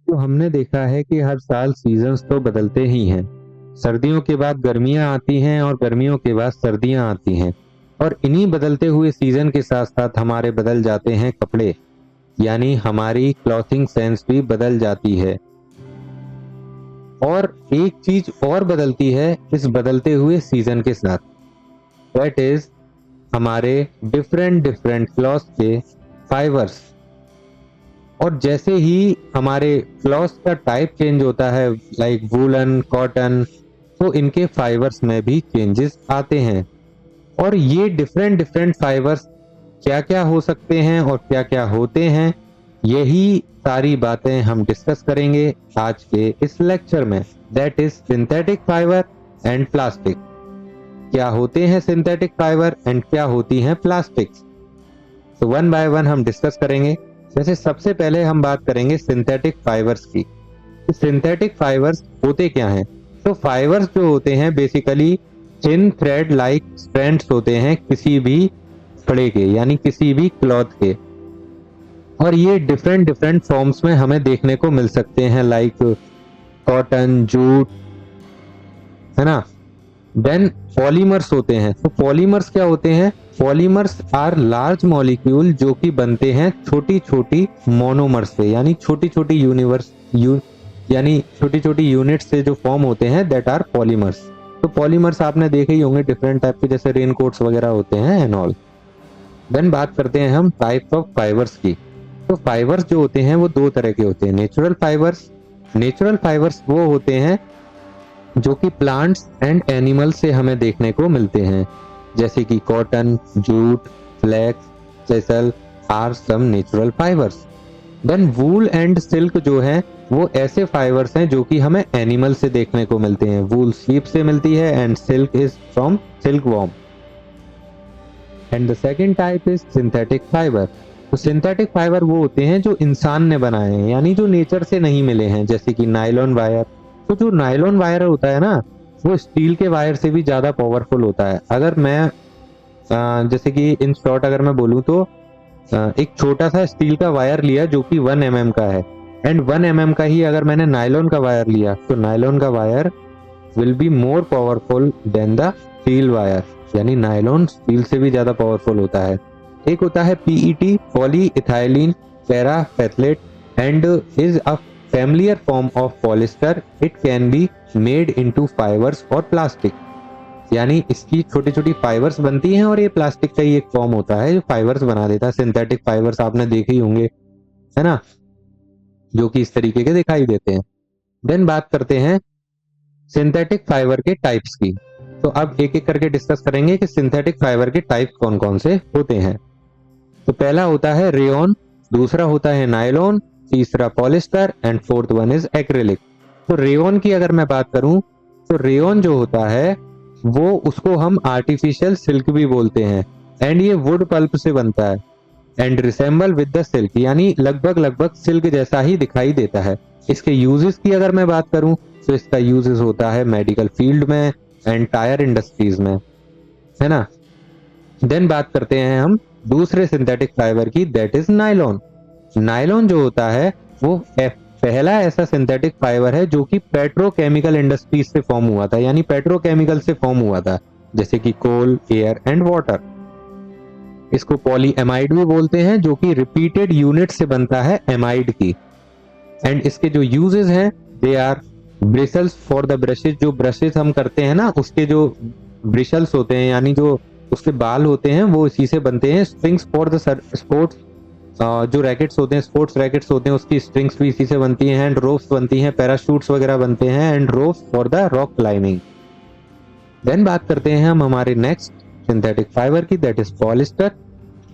तो हमने देखा है कि हर साल सीजन्स तो बदलते ही हैं। सर्दियों के बाद गर्मियां आती हैं और गर्मियों के बाद सर्दियां आती हैं, और इन्हीं बदलते हुए सीजन के साथ साथ हमारे बदल जाते हैं कपड़े, यानी हमारी क्लॉथिंग सेंस भी बदल जाती है। और एक चीज और बदलती है इस बदलते हुए सीजन के साथ, दैट इज हमारे डिफरेंट डिफरेंट क्लॉथ के फाइबर्स। और जैसे ही हमारे क्लॉथ का टाइप चेंज होता है, लाइक वूलन, कॉटन, तो इनके फाइबर्स में भी चेंजेस आते हैं। और ये डिफरेंट डिफरेंट फाइबर्स क्या क्या हो सकते हैं और क्या क्या होते हैं, यही सारी बातें हम डिस्कस करेंगे आज के इस लेक्चर में, that is synthetic fibre and plastic. क्या होते हैं सिंथेटिक फाइबर एंड क्या होती हैं प्लास्टिक्स, तो वन बाय वन हम डिस्कस करेंगे। जैसे सबसे पहले हम बात करेंगे सिंथेटिक फाइबर्स की। सिंथेटिक फाइबर्स होते क्या हैं? तो फाइबर्स जो होते हैं basically thin thread like strands होते हैं किसी भी कपड़े के, यानी किसी भी क्लॉथ के। और ये डिफरेंट डिफरेंट फॉर्म्स में हमें देखने को मिल सकते हैं, लाइक कॉटन, जूट, है ना। देन पॉलीमर्स होते हैं। तो पॉलीमर्स क्या होते हैं? पॉलीमर्स आर लार्ज मॉलिक्यूल जो कि बनते हैं छोटी छोटी मोनोमर्स से, यानी छोटी छोटी यानी छोटी छोटी यूनिट से जो फॉर्म होते हैं, दैट आर पॉलीमर्स। तो पॉलीमर्स आपने देखे ही होंगे डिफरेंट टाइप के, जैसे रेनकोट्स वगैरह होते हैं एंड ऑल। देन बात करते हैं हम टाइप्स ऑफ फाइबर्स की। तो फाइबर्स जो होते हैं वो दो तरह के होते हैं। नेचुरल फाइबर्स, नेचुरल फाइबर्स वो होते हैं जो कि प्लांट्स एंड एनिमल से हमें देखने को मिलते हैं, जैसे कि cotton, jute, flax, sisal are some natural fibres. Then wool and silk जो है वो ऐसे फाइबर्स हैं जो कि हमें एनिमल से देखने को मिलते हैं। वूल शीप से मिलती है and silk is from silk worm. And the second type is synthetic fibre. तो सिंथेटिक फाइबर वो होते हैं जो इंसान ने बनाए हैं, यानी जो नेचर से नहीं मिले हैं, जैसे कि नायलॉन वायर। तो जो नायलॉन वायर होता है ना, वो स्टील के वायर से भी ज्यादा पावरफुल होता है। अगर मैं जैसे कि इन शॉर्ट अगर मैं बोलूँ तो एक छोटा सा स्टील का वायर लिया जो कि 1 mm का है, एंड 1 mm का ही अगर मैंने नायलॉन का वायर लिया, तो नायलॉन का wire will be more powerful than the steel wire, यानी नायलॉन स्टील से भी ज्यादा पावरफुल होता है। एक होता है PET, poly ethylene terephthalate, and is a familiar form of polyester. It can be made into fibers or plastic. यानी इसकी छोटी छोटी फाइबर्स बनती हैं और ये प्लास्टिक का ही एक फॉर्म होता है जो फाइबर्स बना देता है। सिंथेटिक फाइबर्स आपने देखे ही होंगे, है ना, जो कि इस तरीके के दिखाई देते हैं। देन बात करते हैं सिंथेटिक फाइबर के टाइप्स की। तो अब एक एक करके डिस्कस करेंगे कि सिंथेटिक फाइबर के टाइप कौन कौन से होते हैं। तो पहला होता है रेयन, दूसरा होता है नायलॉन, तीसरा polyester and fourth one is acrylic. तो रेयन की अगर मैं बात करूं, तो रेयन जो होता है वो उसको हम आर्टिफिशियल सिल्क भी बोलते हैं, एंड ये वुड पल्प से बनता है, and resemble with the silk, यानी लगभग लगभग सिल्क जैसा ही दिखाई देता है। इसके यूजेस की अगर मैं बात करूं, तो इसका यूजेस होता है मेडिकल फील्ड में एंड टायर इंडस्ट्रीज में, है ना। देन बात करते हैं हम दूसरे सिंथेटिक फाइबर की, दैट इज नायलॉन। नायलॉन जो होता है वो पहला ऐसा सिंथेटिक फाइबर है जो कि पेट्रोकेमिकल इंडस्ट्रीज से फॉर्म हुआ था, यानी पेट्रोकेमिकल से फॉर्म हुआ था, जैसे कि कोल, एयर एंड वाटर। इसको पॉलीएमाइड भी बोलते हैं, जो कि रिपीटेड यूनिट से बनता है एमाइड की। एंड इसके जो यूजेस हैं, they are bristles for the brushes. जो ब्रशेस हम करते हैं ना, उसके जो ब्रिसल्स होते हैं, यानी जो उसके बाल होते हैं, वो इसी से बनते हैं। स्ट्रिंग्स फॉर द स्पोर्ट्स, जो रैकेट्स होते हैं, स्पोर्ट्स रैकेट्स होते हैं, उसकी स्ट्रिंग्स भी इसी से बनती हैं। हैंड रोप्स बनती हैं, पैराशूट्स वगैरह बनते हैं, and ropes for the rock climbing. Then बात करते हैं हम हमारे नेक्स्ट सिंथेटिक फाइबर की, दैट इज पॉलिस्टर।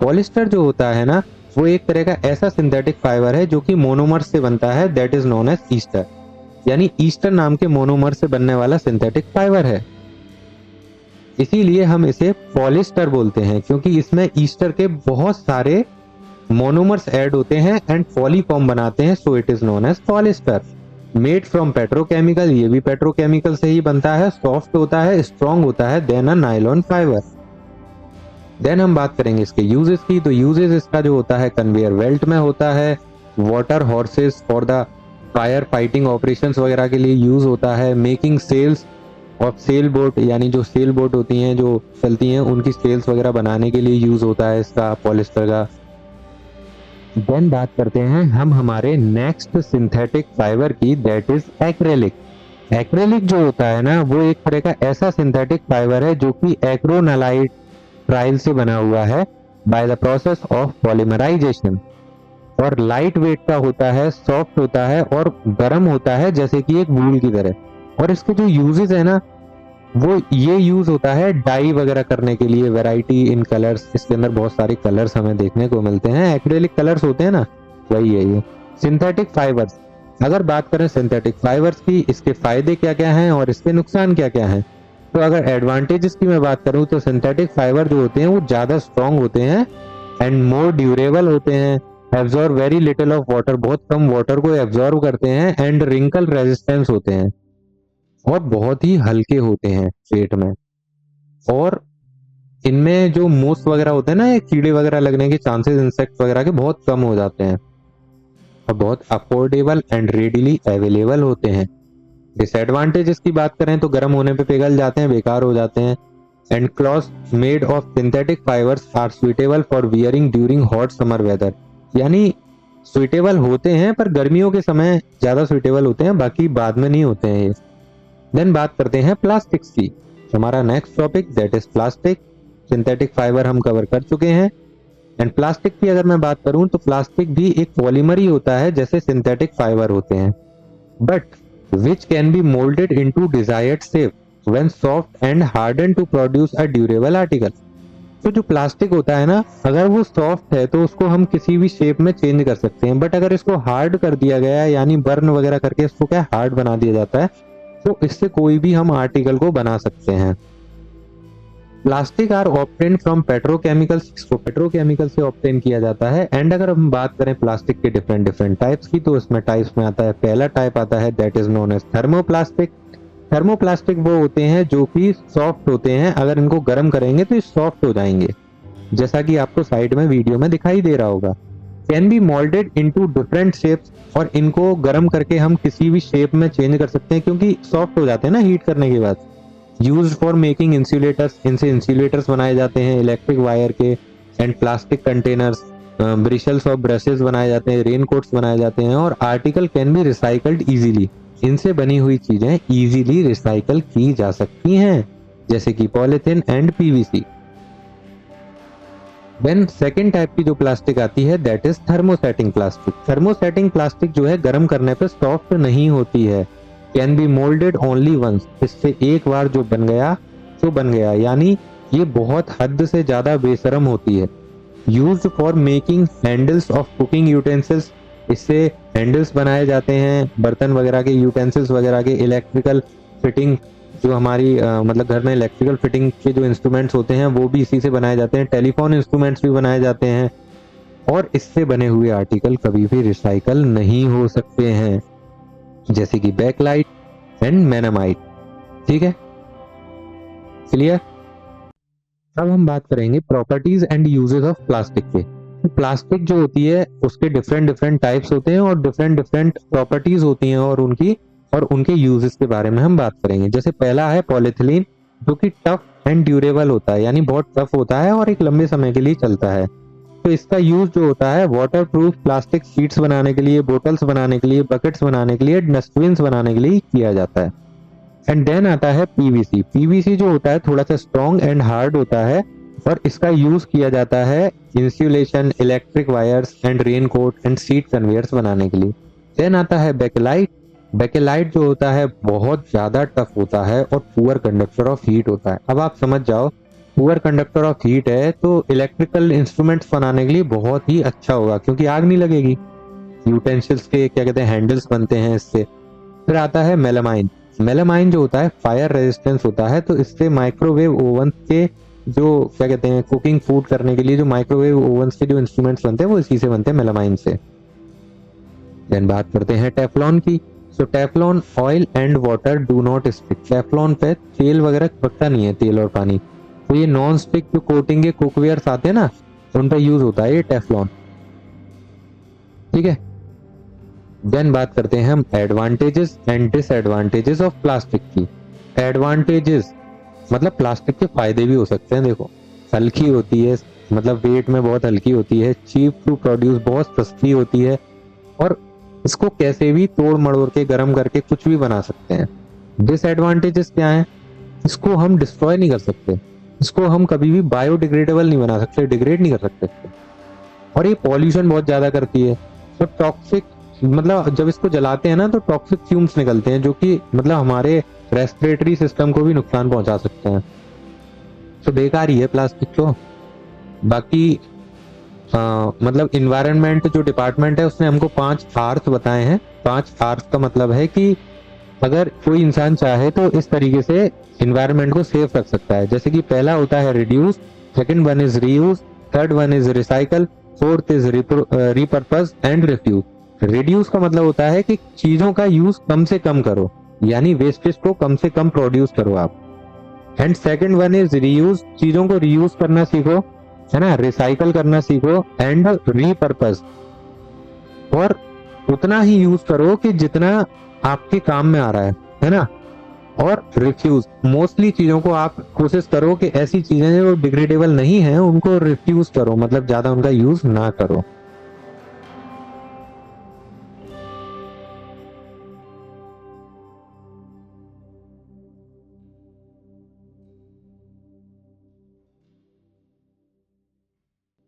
पॉलिस्टर जो होता है ना, वो एक तरह का ऐसा सिंथेटिक फाइबर है जो कि मोनोमर से बनता है, that is known as ester, यानी ईस्टर नाम के मोनोमर से बनने वाला सिंथेटिक फाइबर है। इसीलिए हम इसे पॉलिस्टर बोलते हैं, क्योंकि इसमें ईस्टर के बहुत सारे मोनोमर्स ऐड होते हैं एंड पॉलीफॉर्म बनाते हैं, so it is known as polyester. Made from petrochemical, ये भी पेट्रोकेमिकल से ही बनता है। सॉफ्ट होता है, स्ट्रॉन्ग होता है देन अ नायलॉन फाइबर। देन हम बात करेंगे इसके यूजेस की। तो यूजेस इसका जो होता है कन्वेयर बेल्ट में होता है, water horses for the fire fighting operations वगैरह के लिए यूज होता है। Making sails of sail boat, यानी जो सेल बोट होती हैं जो चलती हैं उनकी सेल्स वगैरह बनाने के लिए यूज होता है इसका पॉलिस्टर का। देन बात करते हैं हम हमारे नेक्स्ट सिंथेटिक फाइबर की, दैट इज एक्रेलिक। एक्रेलिक जो होता है ना वो एक तरह का ऐसा सिंथेटिक फाइबर है जो कि एक्रोनालाइट ट्रायल से बना हुआ है by the process of polymerisation, और लाइट वेट का होता है, सॉफ्ट होता है और गर्म होता है जैसे कि एक वूल की तरह। और इसके जो यूजेस है ना वो ये यूज होता है डाई वगैरह करने के लिए, वैरायटी इन कलर्स, इसके अंदर बहुत सारे कलर्स हमें देखने को मिलते हैं, एक्रेलिक कलर्स होते हैं ना, वही है ये सिंथेटिक फाइबर्स। अगर बात करें सिंथेटिक फाइबर्स की, इसके फायदे क्या क्या हैं और इसके नुकसान क्या क्या हैं, तो अगर एडवांटेजेस की मैं बात करूं तो सिंथेटिक फाइबर जो होते हैं वो ज्यादा स्ट्रॉन्ग होते हैं एंड मोर ड्यूरेबल होते हैं, absorb very little of water, बहुत कम वाटर को एब्जॉर्ब करते हैं, एंड रिंकल रेजिस्टेंस होते हैं, और बहुत ही हल्के होते हैं पेट में। और इनमें जो मूस वगैरह होते हैं ना, ये कीड़े वगैरह लगने के चांसेस इंसेक्ट वगैरह के बहुत कम हो जाते हैं, और बहुत अफोर्डेबल एंड रेडिली अवेलेबल होते हैं। डिसएडवांटेजेस की बात करें तो गर्म होने पे पिघल जाते हैं, बेकार हो जाते हैं। And clothes made of synthetic fibres are suitable for wearing during hot summer weather, यानी सुइटेबल होते हैं पर गर्मियों के समय ज्यादा सुइटेबल होते हैं, बाकी बाद में नहीं होते हैं ये। देन बात करते हैं प्लास्टिक्स की, हमारा next topic that is plastic. Synthetic fibre हम कवर कर चुके हैं। एंड प्लास्टिक की अगर मैं बात करूं तो प्लास्टिक भी एक पॉलीमर ही होता है जैसे सिंथेटिक फाइबर होते हैं, but which can be molded into desired shape when soft and hardened to produce a durable article। तो जो प्लास्टिक होता है ना, अगर वो सॉफ्ट है तो उसको हम किसी भी शेप में चेंज कर सकते हैं, बट अगर इसको हार्ड कर दिया गया है यानी बर्न वगैरह करके इसको क्या हार्ड बना दिया जाता है, तो इससे कोई भी हम आर्टिकल को बना सकते हैं। Plastic are obtain from petrochemicals, इसको पेट्रोकेमिकल से ऑब्टेन किया जाता है। एंड अगर हम बात करें प्लास्टिक के डिफरेंट डिफरेंट टाइप्स की, तो इसमें टाइप्स में आता है, पहला टाइप आता है that is known as thermoplastic. Thermoplastic वो होते हैं जो कि सॉफ्ट होते हैं, अगर इनको गर्म करेंगे तो ये सॉफ्ट हो जाएंगे, जैसा कि आपको साइड में वीडियो में दिखाई दे रहा होगा। Can be moulded into different shapes, और इनको गर्म करके हम किसी भी शेप में चेंज कर सकते हैं क्योंकि सॉफ्ट हो जाते हैं ना हीट करने के बाद। यूज फॉर मेकिंग इंसुलेटर्स, इनसे इंसुलेटर्स बनाए जाते हैं इलेक्ट्रिक वायर के। एंड प्लास्टिक कंटेनर्स, ब्रिशल्स और ब्रशेस बनाए जाते हैं, रेन कोट्स बनाए जाते हैं, और article can be recycled easily, इनसे बनी हुई चीजें इजीली रिसाइकल की जा सकती हैं, जैसे कि polythene and PVC. Then second type की जो प्लास्टिक आती है that is thermosetting plastic. Thermosetting plastic जो है गर्म करने पे सॉफ्ट नहीं होती है। Can be moulded only once, इससे एक बार जो बन गया तो बन गया, यानी ये बहुत हद से ज्यादा बेशरम होती है। Used for making handles of cooking utensils, इससे हैंडल्स बनाए जाते हैं बर्तन वगैरह के, यूटेंसिल्स वगैरह के। इलेक्ट्रिकल फिटिंग, जो हमारी मतलब घर में इलेक्ट्रिकल फिटिंग के जो इंस्ट्रूमेंट्स होते हैं वो भी इसी से बनाए जाते हैं। टेलीफोन इंस्ट्रूमेंट्स भी बनाए जाते हैं, और इससे बने हुए आर्टिकल कभी भी रिसाइकल नहीं हो सकते हैं, जैसे कि बैकलाइट एंड मेनामाइट। ठीक है, क्लियर। अब हम बात करेंगे properties and uses of plastic के। तो प्लास्टिक जो होती है उसके डिफरेंट डिफरेंट टाइप्स होते हैं और डिफरेंट डिफरेंट प्रॉपर्टीज होती हैं, और उनके यूजेस के बारे में हम बात करेंगे। जैसे पहला है पॉलीथिलीन, जो कि टफ एंड ड्यूरेबल होता है, यानी बहुत टफ होता है और एक लंबे समय के लिए चलता है। तो इसका यूज जो होता है वाटर प्रूफ प्लास्टिक शीट्स बनाने के लिए, बोतल्स बनाने के लिए, बकेट्स बनाने के लिए, डस्टबिन्स बनाने के लिए किया जाता है। एंड देन आता है पीवीसी। पीवीसी जो होता है थोड़ा सा स्ट्रॉन्ग एंड हार्ड होता है, और इसका यूज किया जाता है insulation, electric wires and rain coat and seat conveyors बनाने के लिए। देन आता है बेकेलाइट। बेकेलाइट जो होता है बहुत ज्यादा टफ होता है और पुअर कंडक्टर ऑफ हीट होता है। अब आप समझ जाओ, पुअर कंडक्टर ऑफ हीट है तो इलेक्ट्रिकल इंस्ट्रूमेंट्स बनाने के लिए बहुत ही अच्छा होगा, क्योंकि आग नहीं लगेगी। यूटेंसिल्स के क्या कहते हैं हैंडल्स बनते हैं इससे। फिर आता है मेलामाइन। मेलामाइन जो होता है फायर रेजिस्टेंस होता है, तो इससे माइक्रोवेव ओवन के जो क्या कहते हैं कुकिंग फूड करने के लिए जो माइक्रोवेव ओवन के जो इंस्ट्रूमेंट्स बनते हैं वो इसी से बनते हैं, मेलामाइन से। देन बात करते हैं टेफ्लॉन की। So Teflon oil and water do not stick. Teflon पे तेल वगैरह चिपकता नहीं है, तेल और पानी। तो ये नॉन स्टिक जो कोटिंग के कुकवेयर्स आते हैं ना, उन पे यूज होता है ये टेफ्लॉन। ठीक है। देन बात करते हैं हम advantages and disadvantages of plastic की। एडवांटेजेस मतलब प्लास्टिक के फायदे भी हो सकते हैं। देखो, हल्की होती है, मतलब वेट में बहुत हल्की होती है, चीप टू प्रोड्यूस, बहुत सस्ती होती है, और इसको कैसे भी तोड़ मड़ोड़ के गर्म करके कुछ भी बना सकते हैं। डिसएडवांटेजेस क्या है? इसको हम डिस्ट्रॉय नहीं कर सकते, इसको हम कभी भी बायोडिग्रेडेबल नहीं बना सकते, डिग्रेड नहीं कर सकते, और ये पॉल्यूशन बहुत ज्यादा करती है। तो टॉक्सिक मतलब जब इसको जलाते हैं ना तो टॉक्सिक फ्यूम्स निकलते हैं जो कि मतलब हमारे रेस्पिरेटरी सिस्टम को भी नुकसान पहुंचा सकते हैं। तो बेकार ही है प्लास्टिक तो। बाकी मतलब इन्वायरमेंट जो डिपार्टमेंट है उसने हमको 5 आर्स बताए हैं। 5 आर्स का मतलब है कि अगर कोई इंसान चाहे तो इस तरीके से इन्वायरमेंट को सेव कर सकता है। जैसे कि पहला होता है reduce, second one is reuse, third one is recycle, fourth is repurpose and refuse. Reduce का मतलब होता है कि चीजों का यूज कम से कम करो, यानी वेस्टेज को कम से कम प्रोड्यूस करो आप। And second one is reuse, चीजों को रीयूज करना सीखो, है ना, रिसाइकल करना सीखो। एंड रीपर्पस, और उतना ही यूज करो कि जितना आपके काम में आ रहा है ना। और रिफ्यूज, मोस्टली चीजों को आप कोशिश करो कि ऐसी चीजें जो डिग्रेडेबल नहीं है उनको रिफ्यूज करो, मतलब ज्यादा उनका यूज ना करो।